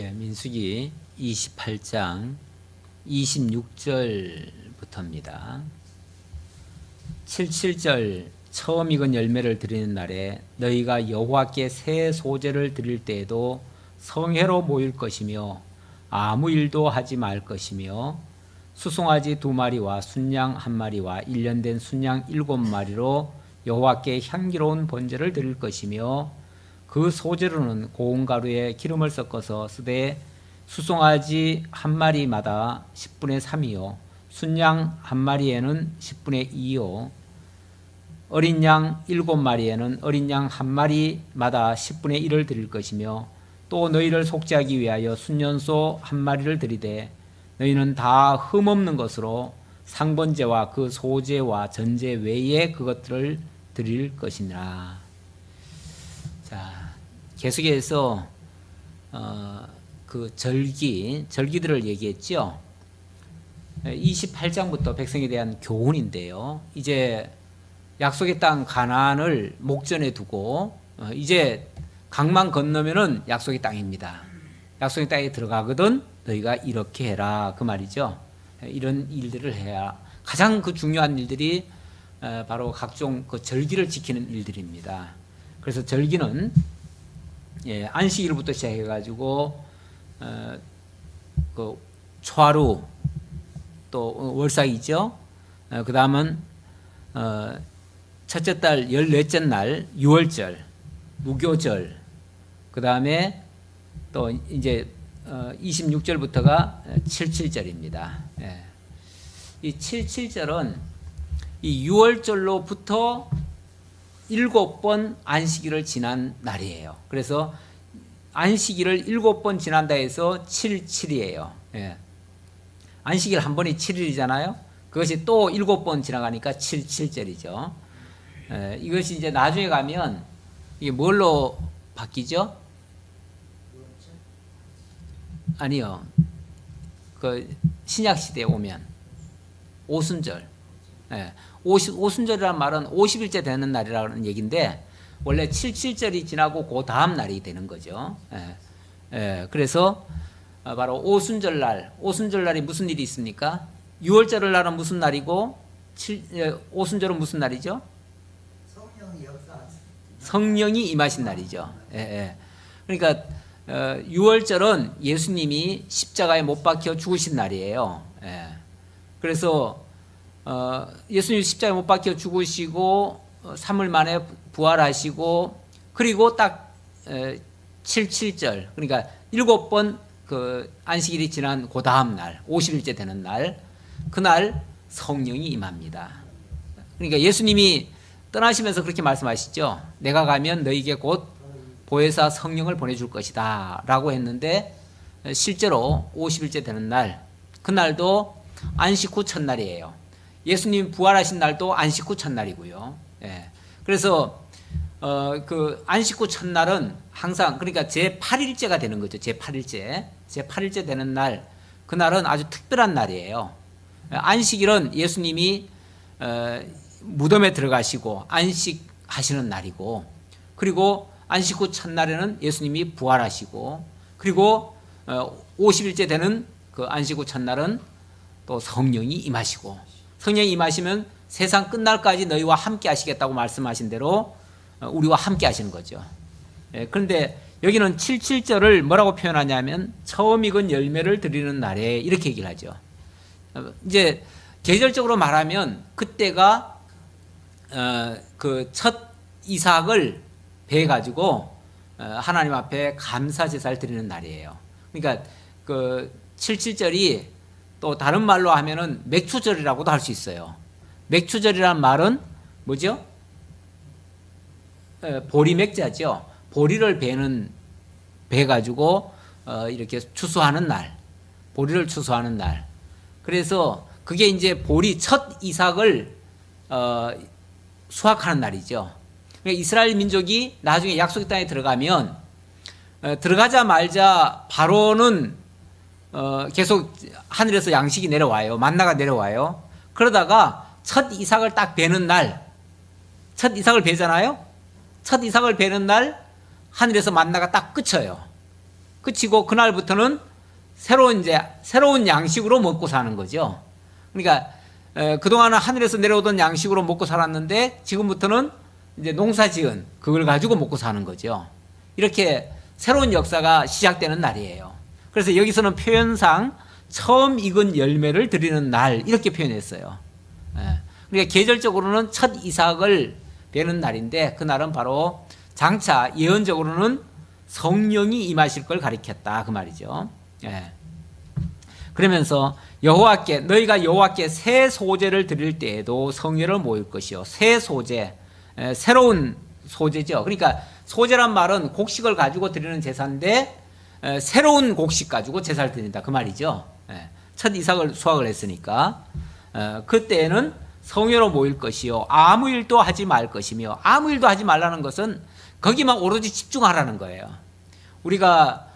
민수기 28장 26절부터입니다. 77절 처음 익은 열매를 드리는 날에 너희가 여호와께 새 소제를 드릴 때에도 성회로 모일 것이며 아무 일도 하지 말 것이며 수송아지 2마리와 순양 1마리와 1년 된 순양 7마리로 여호와께 향기로운 번제를 드릴 것이며 그 소재로는 고운 가루에 기름을 섞어서 쓰되 수송아지 1마리마다 10분의 3이요 순양 1마리에는 10분의 2요 어린 양 7마리에는 어린 양 1마리마다 10분의 1을 드릴 것이며 또 너희를 속죄하기 위하여 순년소 1마리를 드리되 너희는 다 흠없는 것으로 상번제와 그 소제와 전제 외에 그것들을 드릴 것이니라. 자, 계속해서 그 절기들을 얘기했죠. 28장부터 백성에 대한 교훈인데요. 이제 약속의 땅 가나안을 목전에 두고 이제 강만 건너면은 약속의 땅입니다. 약속의 땅에 들어가거든 너희가 이렇게 해라 그 말이죠. 이런 일들을 해야 가장 그 중요한 일들이 바로 각종 그 절기를 지키는 일들입니다. 그래서 절기는 안식일부터 시작해가지고 그 초하루 또 월삭이죠. 그 다음은 첫째 달 14째 날 유월절, 무교절, 그 다음에 또 이제 26절부터가 77절입니다. 이 77절은 이 유월절로부터 7번 안식일을 지난 날이에요. 그래서 안식일을 7번 지난다 해서 77이에요. 안식일 한 번이 7일이잖아요. 그것이 또 7번 지나가니까 77절이죠. 이것이 이제 나중에 가면 이게 뭘로 바뀌죠? 아니요. 그 신약 시대에 오면 오순절. 오순절이라는 말은 50일째 되는 날이라는 얘기인데 원래 77절이 지나고 그 다음 날이 되는 거죠. 그래서 바로 오순절날이 무슨 일이 있습니까? 6월절 날은 무슨 날이고 오순절은 무슨 날이죠? 성령이 임하신 날이죠. 그러니까 6월절은 예수님이 십자가에 못 박혀 죽으신 날이에요. 그래서 예수님이 십자가에 못 박혀 죽으시고 3일 만에 부활하시고 그리고 딱 77절 그러니까 7번 그 안식일이 지난 그 다음 날 50일째 되는 날 그날 성령이 임합니다. 그러니까 예수님이 떠나시면서 그렇게 말씀하시죠. 내가 가면 너희에게 곧 보혜사 성령을 보내줄 것이다 라고 했는데 실제로 50일째 되는 날 그날도 안식 후 첫날이에요. 예수님 부활하신 날도 안식 후 첫날이고요. 그래서 그 안식 후 첫날은 항상 그러니까 제8일째가 되는 거죠. 제8일째 되는 날 그날은 아주 특별한 날이에요. 안식일은 예수님이 무덤에 들어가시고 안식하시는 날이고 그리고 안식 후 첫날에는 예수님이 부활하시고 그리고 50일째 되는 그 안식 후 첫날은 또 성령이 임하시고 성령이 임하시면 세상 끝날까지 너희와 함께 하시겠다고 말씀하신 대로 우리와 함께 하시는 거죠. 그런데 여기는 77절을 뭐라고 표현하냐면 처음 익은 열매를 드리는 날에 이렇게 얘기를 하죠. 이제 계절적으로 말하면 그때가 그 첫 이삭을 베어 가지고 하나님 앞에 감사 제사를 드리는 날이에요. 그러니까 그 77절이 또 다른 말로 하면은 맥추절이라고도 할 수 있어요. 맥추절이라는 말은 뭐죠? 보리맥자죠. 보리를 베 가지고 이렇게 추수하는 날, 보리를 추수하는 날. 그래서 그게 이제 보리 첫 이삭을 수확하는 날이죠. 그러니까 이스라엘 민족이 나중에 약속의 땅에 들어가면 들어가자마자 바로는 계속 하늘에서 양식이 내려와요. 만나가 내려와요. 그러다가 첫 이삭을 딱 베는 날, 첫 이삭을 베잖아요. 첫 이삭을 베는 날 하늘에서 만나가 딱 그쳐요. 그치고 그날부터는 새로운 양식으로 먹고 사는 거죠. 그러니까 그동안은 하늘에서 내려오던 양식으로 먹고 살았는데 지금부터는 이제 농사지은 그걸 가지고 먹고 사는 거죠. 이렇게 새로운 역사가 시작되는 날이에요. 그래서 여기서는 표현상 처음 익은 열매를 드리는 날 이렇게 표현했어요. 그러니까 계절적으로는 첫 이삭을 베는 날인데 그날은 바로 장차 예언적으로는 성령이 임하실 걸 가리켰다 그 말이죠. 그러면서 너희가 여호와께 새 소제를 드릴 때에도 성회를 모일 것이요. 새 소제, 새로운 소제죠. 그러니까 소제란 말은 곡식을 가지고 드리는 제사인데 새로운 곡식 가지고 제사를 드린다 그 말이죠. 첫 이삭을 수확을 했으니까 그때에는 성회로 모일 것이요. 아무 일도 하지 말 것이며, 아무 일도 하지 말라는 것은 거기만 오로지 집중하라는 거예요. 우리가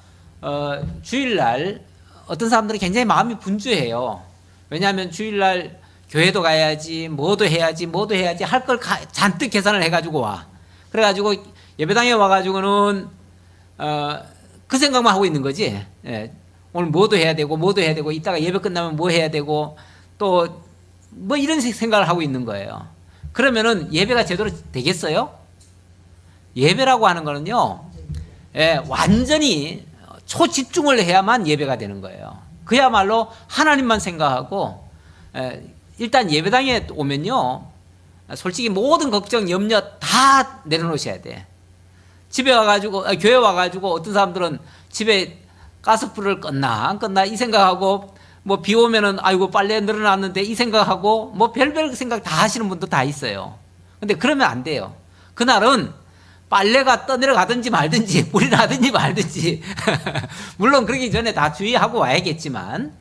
주일날 어떤 사람들은 굉장히 마음이 분주해요. 왜냐하면 주일날 교회도 가야지, 뭐도 해야지 할 걸 잔뜩 계산을 해가지고 와. 그래가지고 예배당에 와가지고는 그 생각만 하고 있는 거지. 오늘 뭐도 해야 되고 이따가 예배 끝나면 뭐 해야 되고 또 뭐 이런 생각을 하고 있는 거예요. 그러면은 예배가 제대로 되겠어요? 예배라고 하는 거는요, 완전히 초집중을 해야만 예배가 되는 거예요. 그야말로 하나님만 생각하고, 일단 예배당에 오면요, 솔직히 모든 걱정, 염려 다 내려놓으셔야 돼. 집에 와가지고, 교회 와가지고 어떤 사람들은 집에 가스불을 껐나, 안 껐나 이 생각하고, 뭐 비 오면은 아이고 빨래 늘어났는데 이 생각하고, 뭐 별별 생각 다 하시는 분도 다 있어요. 근데 그러면 안 돼요. 그날은 빨래가 떠내려가든지 말든지 불이 나든지 말든지 물론 그러기 전에 다 주의하고 와야겠지만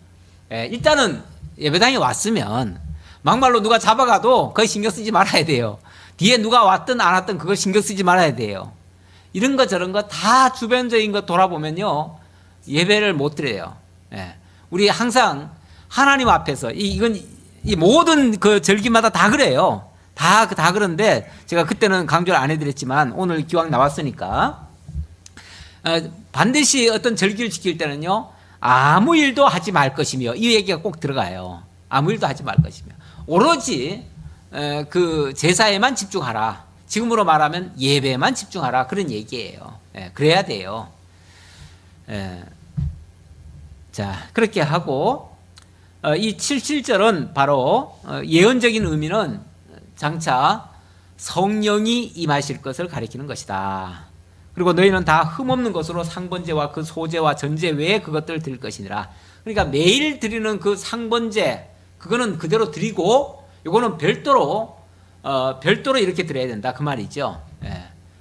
일단은 예배당에 왔으면 막말로 누가 잡아가도 거의 신경 쓰지 말아야 돼요. 뒤에 누가 왔든 안 왔든 그걸 신경 쓰지 말아야 돼요. 이런 거 저런 거 다 주변적인 거 돌아보면요 예배를 못 드려요. 우리 항상 하나님 앞에서 이건 이 모든 그 절기마다 다 그래요. 다 그런데 제가 그때는 강조를 안 해드렸지만 오늘 기왕 나왔으니까 반드시 어떤 절기를 지킬 때는요 아무 일도 하지 말 것이며 이 얘기가 꼭 들어가요. 아무 일도 하지 말 것이며 오로지 그 제사에만 집중하라. 지금으로 말하면 예배에만 집중하라 그런 얘기예요. 그래야 돼요. 자 그렇게 하고 이 77절은 바로 예언적인 의미는 장차 성령이 임하실 것을 가리키는 것이다. 그리고 너희는 다 흠없는 것으로 상번제와 그 소제와 전제 외에 그것들을 드릴 것이니라. 그러니까 매일 드리는 그 상번제 그거는 그대로 드리고 이거는 별도로 이렇게 드려야 된다 그 말이죠.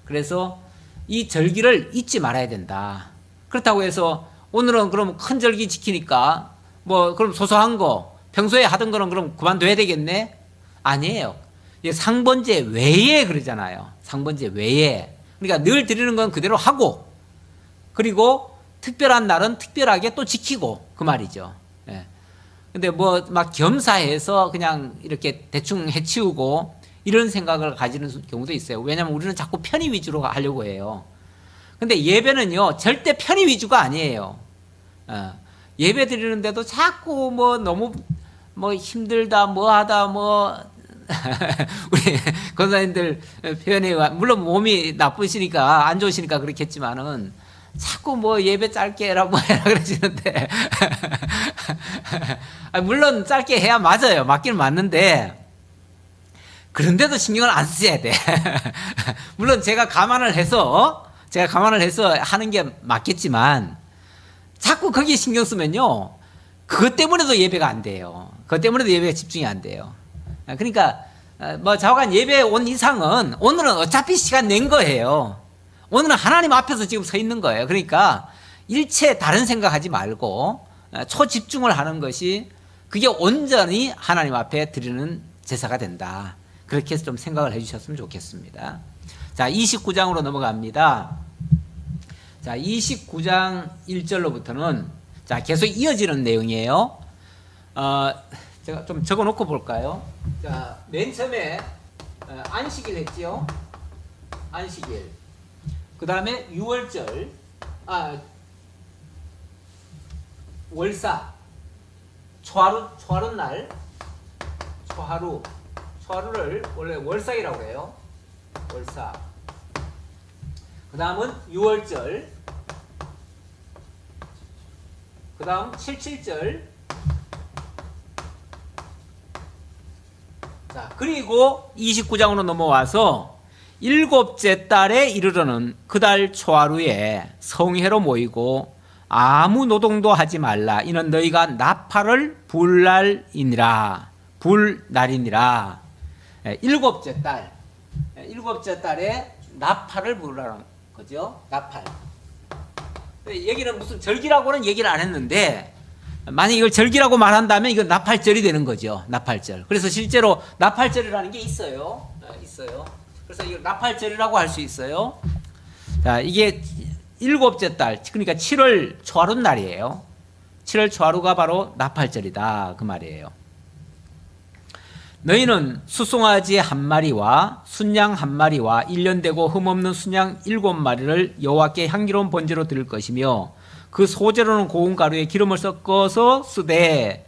그래서 이 절기를 잊지 말아야 된다. 그렇다고 해서 오늘은 그럼 큰 절기 지키니까 뭐 그럼 소소한 거 평소에 하던 거는 그럼 그만둬야 되겠네? 아니에요. 상번제 외에 그러잖아요. 상번제 외에. 그러니까 늘 드리는 건 그대로 하고 그리고 특별한 날은 특별하게 또 지키고 그 말이죠. 근데 뭐 막 겸사해서 그냥 이렇게 대충 해치우고 이런 생각을 가지는 경우도 있어요. 왜냐하면 우리는 자꾸 편의 위주로 하려고 해요. 근데 예배는요 절대 편의 위주가 아니에요. 예배 드리는데도 자꾸 뭐 너무 뭐 힘들다 뭐하다 뭐 우리 권사님들 표현에 물론 몸이 나쁘시니까 안 좋으시니까 그렇겠지만은 자꾸 뭐 예배 짧게 해라 뭐 해라 그러시는데 물론 짧게 해야 맞아요. 맞긴 맞는데 그런데도 신경을 안 쓰셔야 돼. 물론 제가 감안을 해서 하는 게 맞겠지만 자꾸 거기에 신경 쓰면요 그것 때문에도 예배가 안 돼요. 그것 때문에도 예배가 집중이 안 돼요. 그러니까 뭐 좌우간 예배에 온 이상은 오늘은 어차피 시간 낸 거예요. 오늘은 하나님 앞에서 지금 서 있는 거예요. 그러니까 일체 다른 생각하지 말고 초집중을 하는 것이 그게 온전히 하나님 앞에 드리는 제사가 된다. 그렇게 해서 좀 생각을 해주셨으면 좋겠습니다. 자 29장으로 넘어갑니다. 자 29장 1절로부터는 자 계속 이어지는 내용이에요. 제가 좀 적어놓고 볼까요? 자, 맨 처음에 안식일 했지요. 안식일. 그 다음에 6월절. 월사, 초하루 날, 초하루를 원래 월삭이라고 해요. 월삭. 그 다음은 6월절, 그 다음 7.7절. 자, 그리고 29장으로 넘어와서 일곱째 달에 이르러는 그달 초하루에 성회로 모이고 아무 노동도 하지 말라. 이는 너희가 나팔을 불 날이니라. 일곱째 달에 나팔을 부르라는 거죠. 나팔. 얘기는 무슨 절기라고는 얘기를 안 했는데, 만약 이걸 절기라고 말한다면 이건 나팔절이 되는 거죠. 나팔절. 그래서 실제로 나팔절이라는 게 있어요. 그래서 이걸 나팔절이라고 할 수 있어요. 자, 이게 일곱째 달, 그러니까 7월 초하루 날이에요. 7월 초하루가 바로 나팔절이다, 그 말이에요. 너희는 수송아지 한 마리와 순양 한 마리와 1년 되고 흠없는 순양 7마리를 여호와께 향기로운 번제로 드릴 것이며 그 소재로는 고운 가루에 기름을 섞어서 쓰되,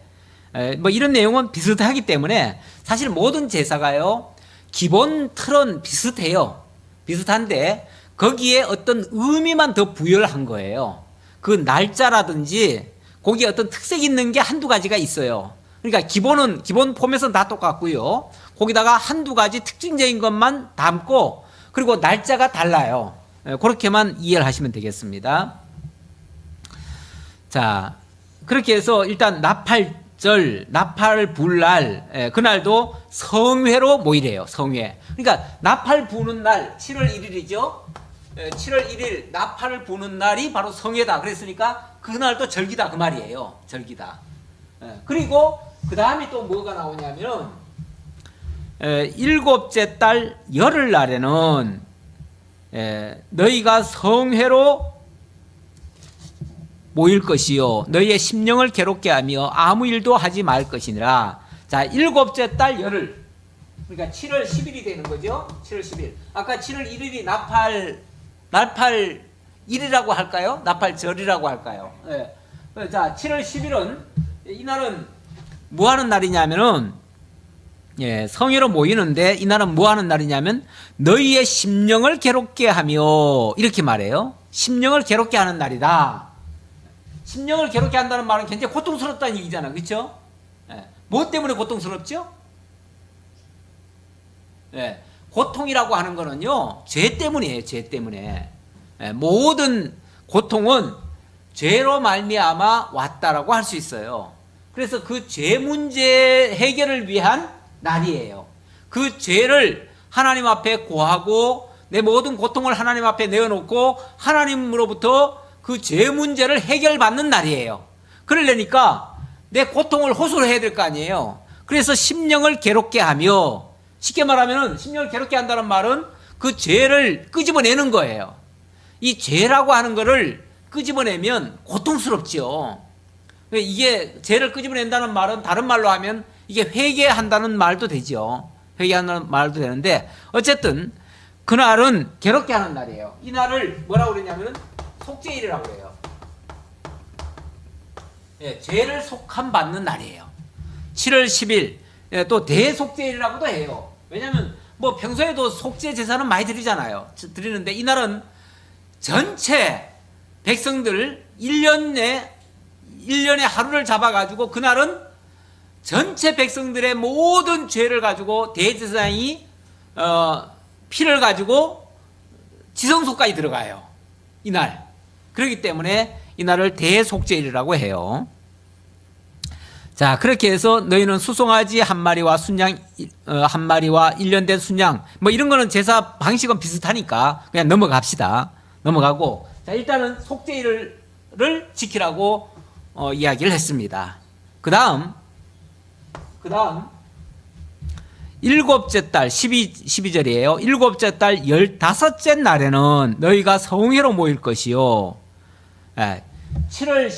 뭐 이런 내용은 비슷하기 때문에 사실 모든 제사가요 기본 틀은 비슷해요. 비슷한데 거기에 어떤 의미만 더 부여한 거예요. 그 날짜라든지 거기에 어떤 특색이 있는 게 한두 가지가 있어요. 그러니까 기본 포맷은 다 똑같고요. 거기다가 한두 가지 특징적인 것만 담고, 그리고 날짜가 달라요. 그렇게만 이해를 하시면 되겠습니다. 자, 그렇게 해서 일단 나팔 불 날, 그날도 성회로 모이래요. 성회. 그러니까 나팔 부는 날 7월 1일이죠. 7월 1일 나팔을 부는 날이 바로 성회다. 그랬으니까 그날도 절기다, 그 말이에요. 절기다. 그리고 그 다음에 또 뭐가 나오냐면, 일곱째 달 열흘날에는 너희가 성회로 모일 것이요 너희의 심령을 괴롭게 하며 아무 일도 하지 말 것이니라. 자, 일곱째 달 열흘, 그러니까 7월 10일이 되는 거죠. 7월 10일. 아까 7월 1일이 나팔일이라고 할까요? 나팔절이라고 할까요? 자, 7월 10일은 이날은 뭐 하는 날이냐면은, 성회로 모이는데 이날은 뭐 하는 날이냐면 너희의 심령을 괴롭게 하며, 이렇게 말해요. 심령을 괴롭게 하는 날이다. 심령을 괴롭게 한다는 말은 굉장히 고통스럽다는 얘기잖아. 그렇죠? 뭐 때문에 고통스럽죠? 고통이라고 하는 거는요, 죄 때문이에요. 죄 때문에. 모든 고통은 죄로 말미암아 왔다라고 할 수 있어요. 그래서 그 죄 문제 해결을 위한 날이에요. 그 죄를 하나님 앞에 고하고 내 모든 고통을 하나님 앞에 내어놓고 하나님으로부터 그 죄 문제를 해결받는 날이에요. 그러려니까 내 고통을 호소를 해야 될 거 아니에요. 그래서 심령을 괴롭게 하며, 쉽게 말하면 심령을 괴롭게 한다는 말은 그 죄를 끄집어내는 거예요. 이 죄라고 하는 거를 끄집어내면 고통스럽죠. 이게 죄를 끄집어낸다는 말은 다른 말로 하면 이게 회개한다는 말도 되죠. 회개한다는 말도 되는데, 어쨌든 그날은 괴롭게 하는 날이에요. 이 날을 뭐라고 그러냐면 속죄일이라고 해요. 죄를 속함받는 날이에요. 7월 10일, 또 대속죄일이라고도 해요. 왜냐하면 뭐 평소에도 속죄 제사는 많이 드리잖아요. 드리는데 이날은 전체 백성들 1년에 하루를 잡아가지고, 그날은 전체 백성들의 모든 죄를 가지고 대제사장이 피를 가지고 지성소까지 들어가요. 이날. 그렇기 때문에 이날을 대속죄일이라고 해요. 자, 그렇게 해서 너희는 수송아지 한 마리와 순양 한 마리와 1년 된 순양, 뭐 이런 거는 제사 방식은 비슷하니까 그냥 넘어갑시다. 넘어가고, 자, 일단은 속죄일을 지키라고 이야기를 했습니다. 그 다음 일곱째 달 12절이에요. 일곱째 달 15째 날에는 너희가 성회로 모일 것이요. 7월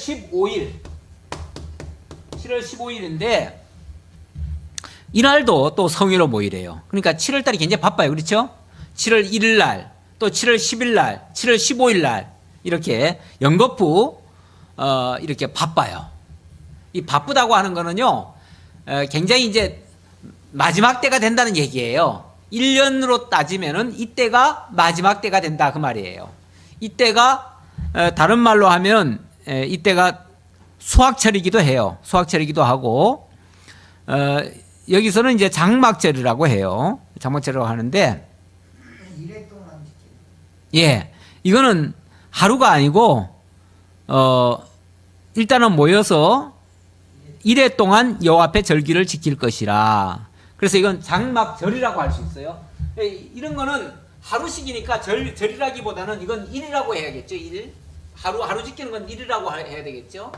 15일인데 이날도 또 성회로 모이래요. 그러니까 7월 달이 굉장히 바빠요. 그렇죠? 7월 1일 날, 또 7월 10일 날, 7월 15일 날, 이렇게 연거푸 이렇게 바빠요. 이 바쁘다고 하는 거는요, 굉장히 이제 마지막 때가 된다는 얘기예요. 1년으로 따지면은 이때가 마지막 때가 된다 그 말이에요. 이때가 다른 말로 하면 이때가 수확철이기도 해요. 수확철이기도 하고 여기서는 이제 장막철이라고 해요. 장막철이라고 하는데 예, 이거는 하루가 아니고 일단은 모여서 이래 동안 여호와 앞에 절기를 지킬 것이라. 그래서 이건 장막절이라고 할 수 있어요. 이런 거는 하루씩이니까 절이라기보다는 이건 일이라고 해야겠죠. 일. 하루 지키는 건 일이라고 해야 되겠죠.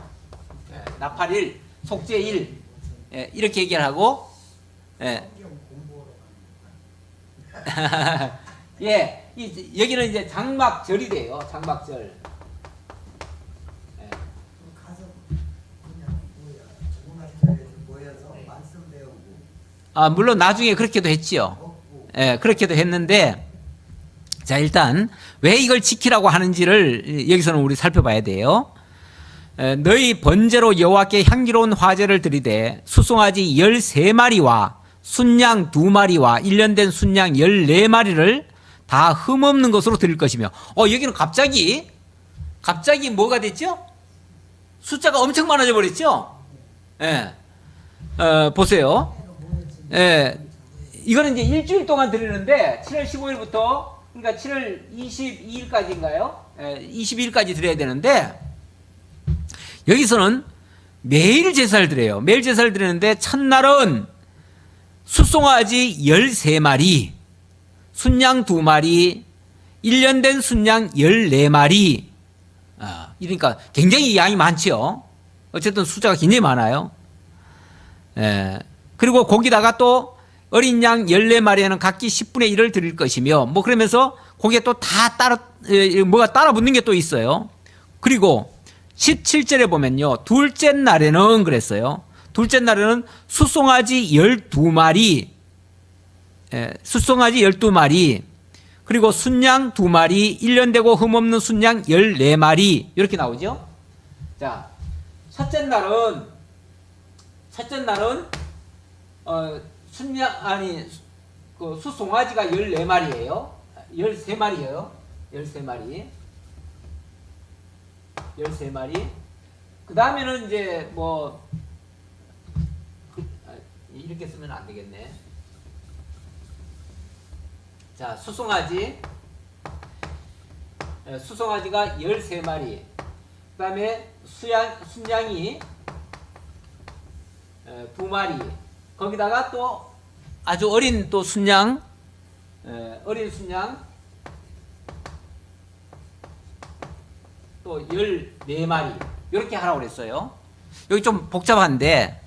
나팔일, 속죄일 이렇게 얘기를 하고 예, 여기는 이제 장막절이 돼요. 장막절. 물론 나중에 그렇게도 했지요. 예, 그렇게도 했는데, 자, 일단, 왜 이걸 지키라고 하는지를 여기서는 우리 살펴봐야 돼요. 너희 번제로 여호와께 향기로운 화제를 드리되, 수송아지 13마리와 순양 2마리와 1년 된 순양 14마리를 다 흠없는 것으로 드릴 것이며, 여기는 갑자기 뭐가 됐죠? 숫자가 엄청 많아져 버렸죠? 예. 보세요. 예, 이거는 이제 일주일 동안 드리는데 7월 15일부터 그러니까 7월 22일까지인가요? 22일까지 드려야 되는데 여기서는 매일 제사를 드려요. 매일 제사를 드리는데 첫날은 숫송아지 13마리, 순양 2마리, 1년 된 순양 14마리. 그러니까 굉장히 양이 많죠. 어쨌든 숫자가 굉장히 많아요. 그리고 거기다가 또 어린 양 14마리에는 각기 10분의 1을 드릴 것이며 뭐 그러면서 거기에 또 다 뭐가 따라 붙는 게 또 있어요. 그리고 17절에 보면요. 둘째 날에는 그랬어요. 둘째 날에는 숫송아지 12마리, 숫송아지 12마리, 그리고 순양 2마리, 1년 되고 흠없는 순양 14마리 이렇게 나오죠. 자, 첫째 날은 그 숫송아지가 14마리예요. 13마리예요. 13마리. 그 다음에는 이제 뭐 이렇게 쓰면 안 되겠네. 자, 숫송아지가 13마리. 그 다음에 순양이 2마리. 거기다가 또 아주 어린 또 순양, 어린 순양 또 14마리 이렇게 하라고 그랬어요. 여기 좀 복잡한데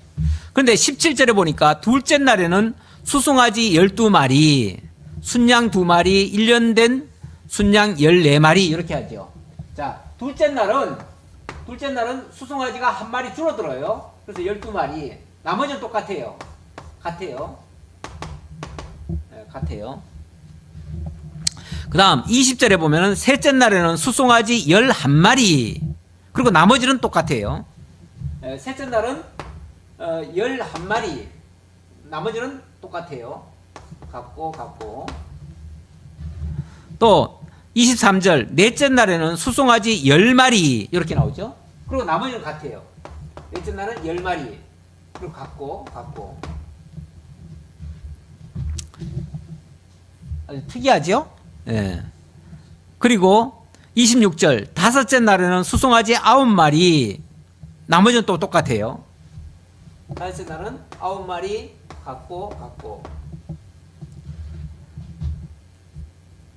그런데 17절에 보니까 둘째 날에는 수송아지 12마리, 순양 2마리, 1년 된 순양 14마리 이렇게 하죠. 자, 둘째 날은 수송아지가 한 마리 줄어들어요. 그래서 12마리. 나머지는 똑같아요. 같아요. 그 다음 20절에 보면은 셋째 날에는 숫송아지 11마리 그리고 나머지는 똑같아요. 셋째 날은 11마리 나머지는 똑같아요. 같고 또 23절 넷째 날에는 숫송아지 10마리 이렇게 나오죠. 그리고 나머지는 같아요. 넷째 날은 10마리 그리고 같고 아주 특이하죠? 예. 그리고 26절 다섯째 날에는 수송아지 9마리 나머지는 또 똑같아요. 다섯째 날은 9마리 같고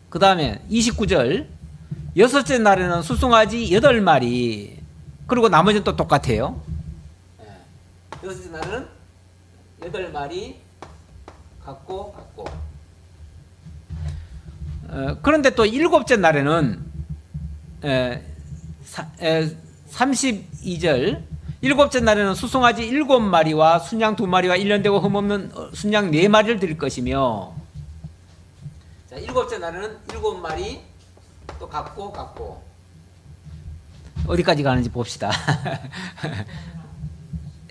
그 다음에 29절 여섯째 날에는 수송아지 8마리 그리고 나머지는 또 똑같아요. 여섯째 날은 8마리 같고 그런데 또 일곱째 날에는 32절 일곱째 날에는 수송아지 7마리와 순양 2마리와 1년 되고 흠없는 순양 4마리를 드릴 것이며 자, 일곱째 날에는 7마리 또 같고 어디까지 가는지 봅시다.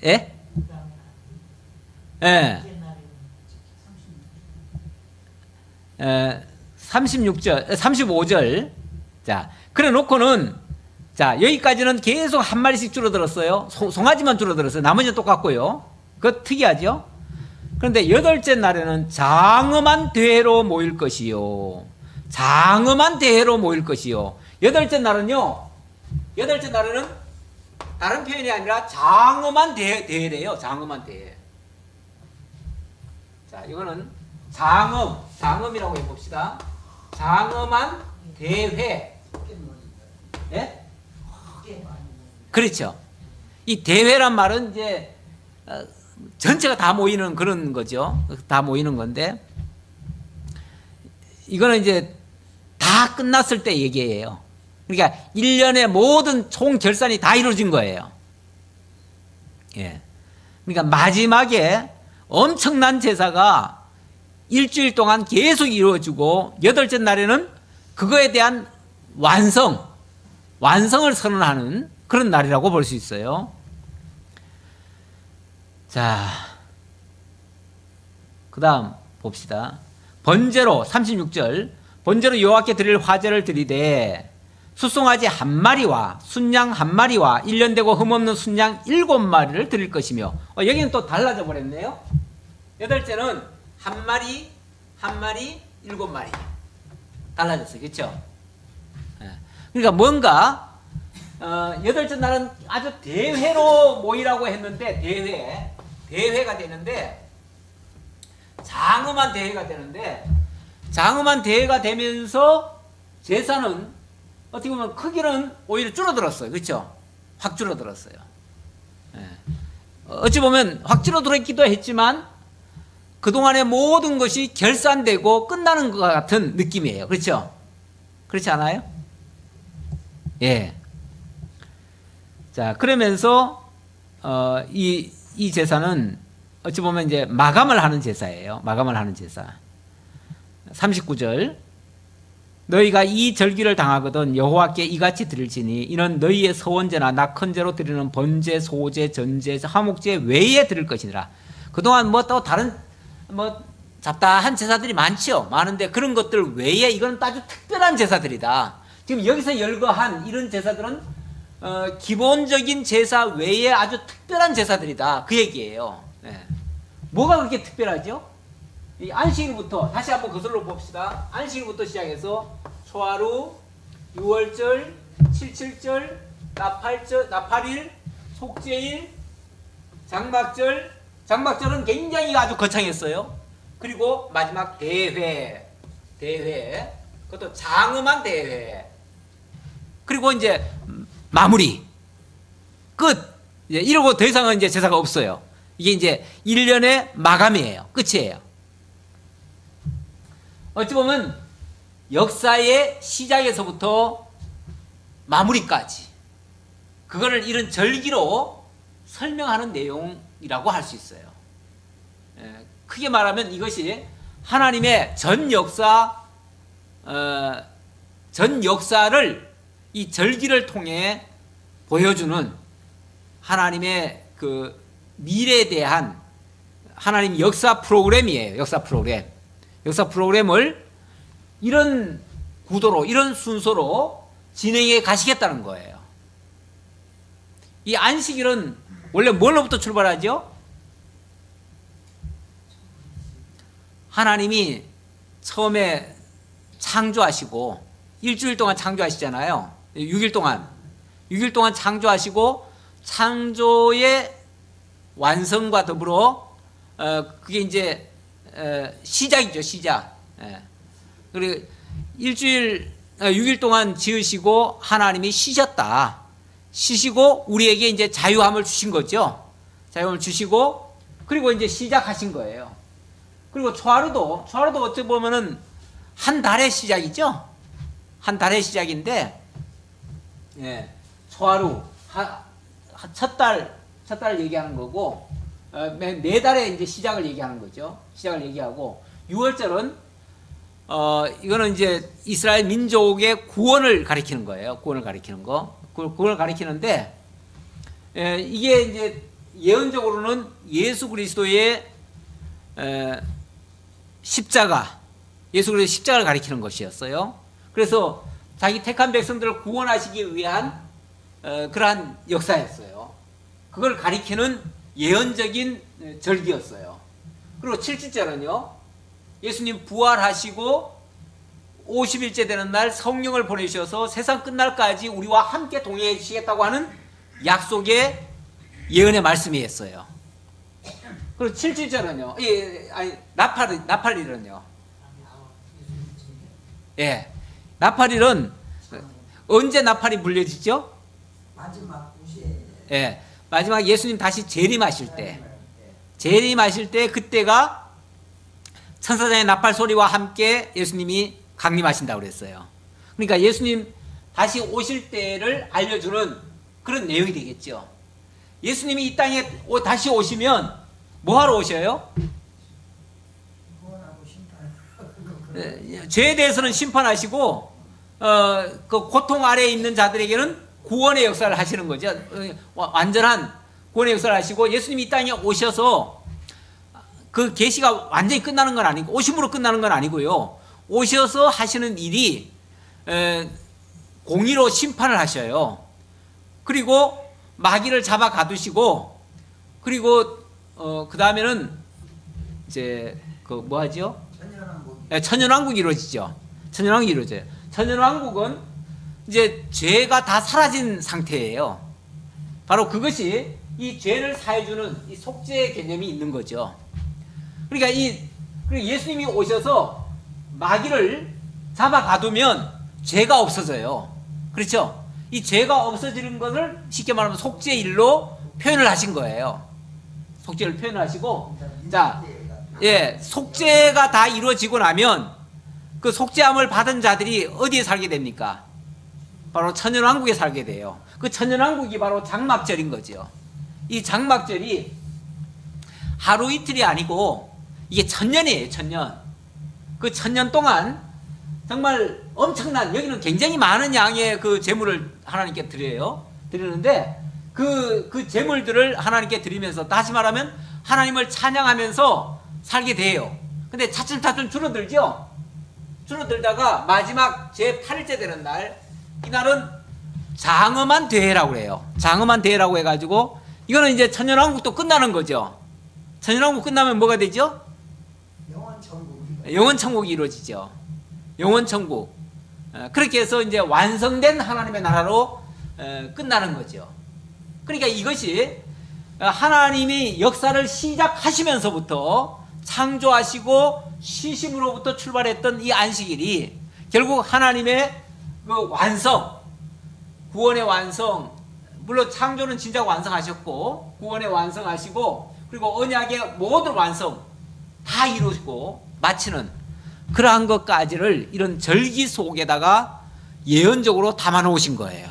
예? 예. 36절, 35절. 자, 그래 놓고는, 자, 여기까지는 계속 한 마리씩 줄어들었어요. 송아지만 줄어들었어요. 나머지는 똑같고요. 그거 특이하죠? 그런데 여덟째 날에는 장엄한 대회로 모일 것이요. 장엄한 대회로 모일 것이요. 여덟째 날은요, 여덟째 날에는 다른 표현이 아니라 장엄한 대회래요. 장엄한 대회. 자, 이거는 장엄이라고 해봅시다. 장엄한 대회. 예? 그렇죠. 이 대회란 말은 이제 전체가 다 모이는 그런 거죠. 다 모이는 건데, 이거는 이제 다 끝났을 때 얘기예요. 그러니까 1년의 모든 총 결산이 다 이루어진 거예요. 예. 그러니까 마지막에 엄청난 제사가 일주일 동안 계속 이루어지고, 여덟째 날에는 그거에 대한 완성을 선언하는 그런 날이라고 볼 수 있어요. 자, 그 다음 봅시다. 번제로 36절, 번제로 여호와께 드릴 화제를 드리되 숫송아지 한 마리와 순양 한 마리와 1년 되고 흠없는 순양 7마리를 드릴 것이며, 여기는 또 달라져 버렸네요. 여덟째는 한 마리 7마리 달라졌어요. 그렇죠? 그러니까 뭔가 여덟째 날은 아주 대회로 모이라고 했는데, 대회가 되는데, 장엄한 대회가 되는데, 장엄한 대회가 되면서 제사는 어떻게 보면 크기는 오히려 줄어들었어요. 그렇죠? 확 줄어들었어요. 어찌 보면 확 줄어들었기도 했지만 그동안의 모든 것이 결산되고 끝나는 것 같은 느낌이에요. 그렇죠? 그렇지 않아요? 예. 자, 그러면서 이 제사는 어찌 보면 이제 마감을 하는 제사예요. 마감을 하는 제사. 39절. 너희가 이 절기를 당하거든 여호와께 이같이 드릴지니 이는 너희의 서원제나 낙헌제로 드리는 번제, 소제, 전제, 화목제 외에 드릴 것이니라. 그동안 뭐 또 다른 뭐 잡다한 제사들이 많죠. 많은데 그런 것들 외에 이건 아주 특별한 제사들이다. 지금 여기서 열거한 이런 제사들은 기본적인 제사 외에 아주 특별한 제사들이다. 그 얘기예요. 네. 뭐가 그렇게 특별하죠? 이 안식일부터 다시 한번 거슬러 봅시다. 안식일부터 시작해서 초하루, 유월절, 칠칠절, 나팔일, 속죄일, 장막절은 굉장히 아주 거창했어요. 그리고 마지막 대회, 그것도 장엄한 대회. 그리고 이제 마무리, 끝. 이러고 더 이상은 이제 제사가 없어요. 이게 이제 1년의 마감이에요. 끝이에요. 어찌 보면 역사의 시작에서부터 마무리까지 그거를 이런 절기로 설명하는 내용이라고 할 수 있어요. 크게 말하면 이것이 하나님의 전 역사를 이 절기를 통해 보여주는 하나님의 그 미래에 대한 하나님 역사 프로그램이에요. 역사 프로그램을 이런 구도로, 이런 순서로 진행해 가시겠다는 거예요. 이 안식일은 원래 뭘로부터 출발하죠? 하나님이 처음에 창조하시고 일주일 동안 창조하시잖아요. 6일 동안 창조하시고 창조의 완성과 더불어 그게 이제 시작이죠. 시작. 그리고 6일 동안 지으시고 하나님이 쉬셨다. 쉬시고 우리에게 이제 자유함을 주신 거죠. 자유함을 주시고 그리고 이제 시작하신 거예요. 그리고 초하루도 어떻게 보면은 한 달의 시작이죠. 한 달의 시작인데, 초하루 첫 달 얘기하는 거고, 네 달의 이제 시작을 얘기하는 거죠. 시작을 얘기하고, 6월절은 이거는 이제 이스라엘 민족의 구원을 가리키는 거예요. 구원을 가리키는 거. 그걸 가리키는데, 이게 이제 예언적으로는 예수 그리스도의 십자가, 예수 그리스도의 십자가를 가리키는 것이었어요. 그래서 자기 택한 백성들을 구원하시기 위한 그러한 역사였어요. 그걸 가리키는 예언적인 절기였어요. 그리고 7절은요, 예수님 부활하시고 50일째 되는 날 성령을 보내주셔서 세상 끝날까지 우리와 함께 동행해 주시겠다고 하는 약속의 예언의 말씀이었어요. 그리고 7절은요, 아니, 나팔일은요, 예, 나팔일은 언제 나팔이 불려지죠? 마지막 시에. 예, 마지막 예수님 다시 재림하실 때 그때가 천사장의 나팔 소리와 함께 예수님이 강림하신다고 그랬어요. 그러니까 예수님 다시 오실 때를 알려주는 그런 내용이 되겠죠. 예수님이 이 땅에 다시 오시면 뭐 하러 오셔요? 구원하고 심판하고. 죄에 대해서는 심판하시고 그 고통 아래에 있는 자들에게는 구원의 역사를 하시는 거죠. 완전한 구원의 역사를 하시고, 예수님이 이 땅에 오셔서 그 계시가 완전히 끝나는 건 아니고, 오심으로 끝나는 건 아니고요. 오셔서 하시는 일이 공의로 심판을 하셔요. 그리고 마귀를 잡아 가두시고, 그리고 그 다음에는 이제 그 뭐 하죠? 천년왕국이 이루어지죠. 천년왕국이 이루어져요. 천년왕국은 이제 죄가 다 사라진 상태예요. 바로 그것이 이 죄를 사해주는 이 속죄의 개념이 있는 거죠. 그러니까 그리고 예수님이 오셔서 마귀를 잡아 가두면 죄가 없어져요. 그렇죠? 이 죄가 없어지는 것을 쉽게 말하면 속죄일로 표현을 하신 거예요. 속죄를 표현하시고, 자, 예, 속죄가 다 이루어지고 나면 그 속죄함을 받은 자들이 어디에 살게 됩니까? 바로 천년왕국에 살게 돼요. 그 천년왕국이 바로 장막절인 거죠. 이 장막절이 하루 이틀이 아니고 이게 천년이에요. 천년. 그 천년 동안 정말 엄청난, 여기는 굉장히 많은 양의 그 제물을 하나님께 드리는데 그 제물들을 하나님께 드리면서, 다시 말하면 하나님을 찬양하면서 살게 돼요. 근데 차츰차츰 줄어들죠. 줄어들다가 마지막 제8일째 되는 날, 이날은 장엄한 대회라고 그래요. 장엄한 대회라고 해가지고, 이거는 이제 천년왕국도 끝나는 거죠. 천년왕국 끝나면 뭐가 되죠? 영원천국이 이루어지죠. 영원천국. 그렇게 해서 이제 완성된 하나님의 나라로 끝나는 거죠. 그러니까 이것이 하나님이 역사를 시작하시면서부터 창조하시고 쉬심으로부터 출발했던 이 안식일이 결국 하나님의 그 완성, 구원의 완성, 물론 창조는 진짜 완성하셨고, 구원의 완성하시고, 그리고 언약의 모든 완성 다 이루시고 마치는 그러한 것까지를 이런 절기 속에다가 예언적으로 담아 놓으신 거예요.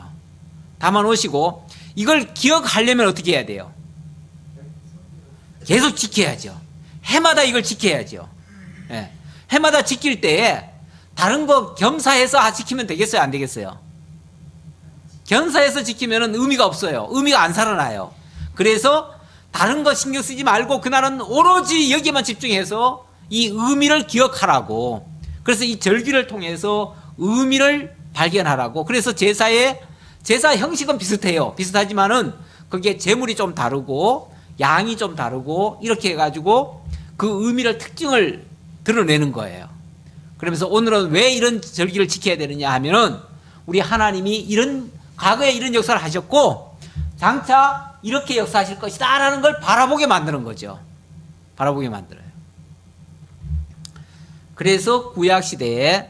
담아 놓으시고, 이걸 기억하려면 어떻게 해야 돼요? 계속 지켜야죠. 해마다 이걸 지켜야죠. 예. 해마다 지킬 때에 다른 거 겸사해서 지키면 되겠어요? 안 되겠어요? 겸사해서 지키면 의미가 없어요. 의미가 안 살아나요. 그래서 다른 거 신경 쓰지 말고 그날은 오로지 여기에만 집중해서 이 의미를 기억하라고. 그래서 이 절기를 통해서 의미를 발견하라고. 그래서 제사 형식은 비슷해요. 비슷하지만은 그게 제물이 좀 다르고 양이 좀 다르고 이렇게 해가지고 그 의미를, 특징을 드러내는 거예요. 그러면서 오늘은 왜 이런 절기를 지켜야 되느냐 하면은 우리 하나님이 과거에 이런 역사를 하셨고 장차 이렇게 역사하실 것이다 라는 걸 바라보게 만드는 거죠. 바라보게 만들어요. 그래서 구약시대에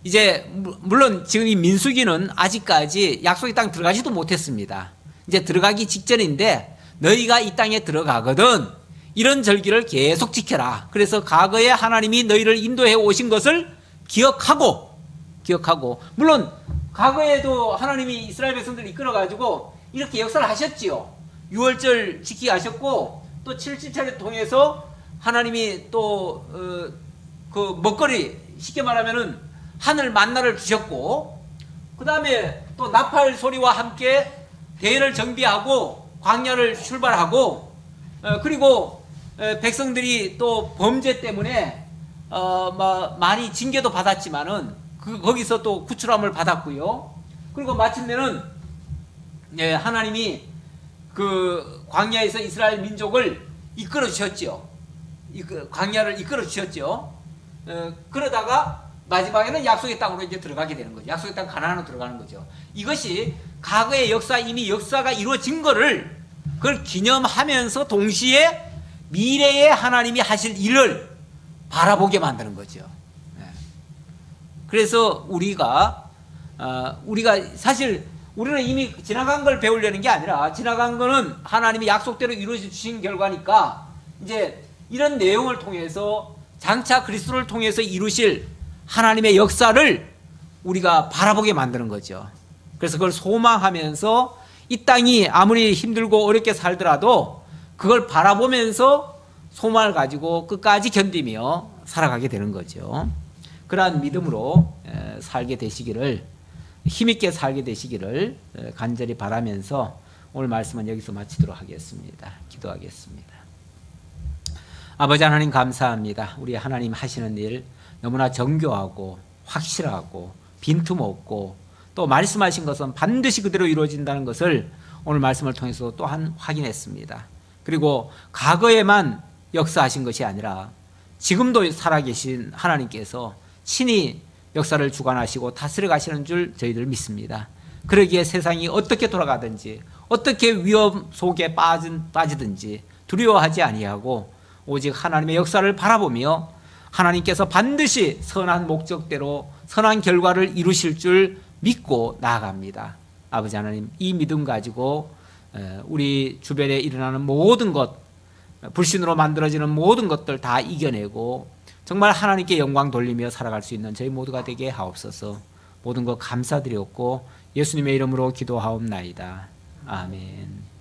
이제 물론 지금 이 민수기는 아직까지 약속의 땅 들어가지도 못했습니다. 이제 들어가기 직전인데 너희가 이 땅에 들어가거든 이런 절기를 계속 지켜라. 그래서 과거에 하나님이 너희를 인도해 오신 것을 기억하고 물론 과거에도 하나님이 이스라엘 백성들을 이끌어가지고 이렇게 역사를 하셨지요. 6월절 지키게 하셨고 또 7.7절을 통해서 하나님이 또 그 먹거리, 쉽게 말하면은 하늘 만나를 주셨고 그 다음에 또 나팔 소리와 함께 대를 정비하고 광야를 출발하고 그리고 백성들이 또 범죄 때문에 많이 징계도 받았지만은 거기서 또 구출함을 받았고요. 그리고 마침내는 하나님이 그 광야에서 이스라엘 민족을 이끌어 주셨죠. 광야를 이끌어 주셨죠. 그러다가 마지막에는 약속의 땅으로 이제 들어가게 되는 거죠. 약속의 땅 가나안으로 들어가는 거죠. 이것이 과거의 역사, 이미 역사가 이루어진 거를 그걸 기념하면서 동시에 미래에 하나님이 하실 일을 바라보게 만드는 거죠. 그래서 우리가 사실 우리는 이미 지나간 걸 배우려는 게 아니라 지나간 거는 하나님이 약속대로 이루어 주신 결과니까 이제 이런 내용을 통해서 장차 그리스도를 통해서 이루실 하나님의 역사를 우리가 바라보게 만드는 거죠. 그래서 그걸 소망하면서 이 땅이 아무리 힘들고 어렵게 살더라도 그걸 바라보면서 소망을 가지고 끝까지 견디며 살아가게 되는 거죠. 그러한 믿음으로 살게 되시기를, 힘있게 살게 되시기를 간절히 바라면서 오늘 말씀은 여기서 마치도록 하겠습니다. 기도하겠습니다. 아버지 하나님 감사합니다. 우리 하나님 하시는 일 너무나 정교하고 확실하고 빈틈없고 또 말씀하신 것은 반드시 그대로 이루어진다는 것을 오늘 말씀을 통해서 또한 확인했습니다. 그리고 과거에만 역사하신 것이 아니라 지금도 살아계신 하나님께서 친히 역사를 주관하시고 다스려 가시는 줄 저희들 믿습니다. 그러기에 세상이 어떻게 돌아가든지 어떻게 위험 속에 빠지든지 두려워하지 아니하고 오직 하나님의 역사를 바라보며 하나님께서 반드시 선한 목적대로 선한 결과를 이루실 줄 믿고 나아갑니다. 아버지 하나님, 이 믿음 가지고 우리 주변에 일어나는 모든 것, 불신으로 만들어지는 모든 것들 다 이겨내고 정말 하나님께 영광 돌리며 살아갈 수 있는 저희 모두가 되게 하옵소서. 모든 것 감사드렸고 예수님의 이름으로 기도하옵나이다. 아멘.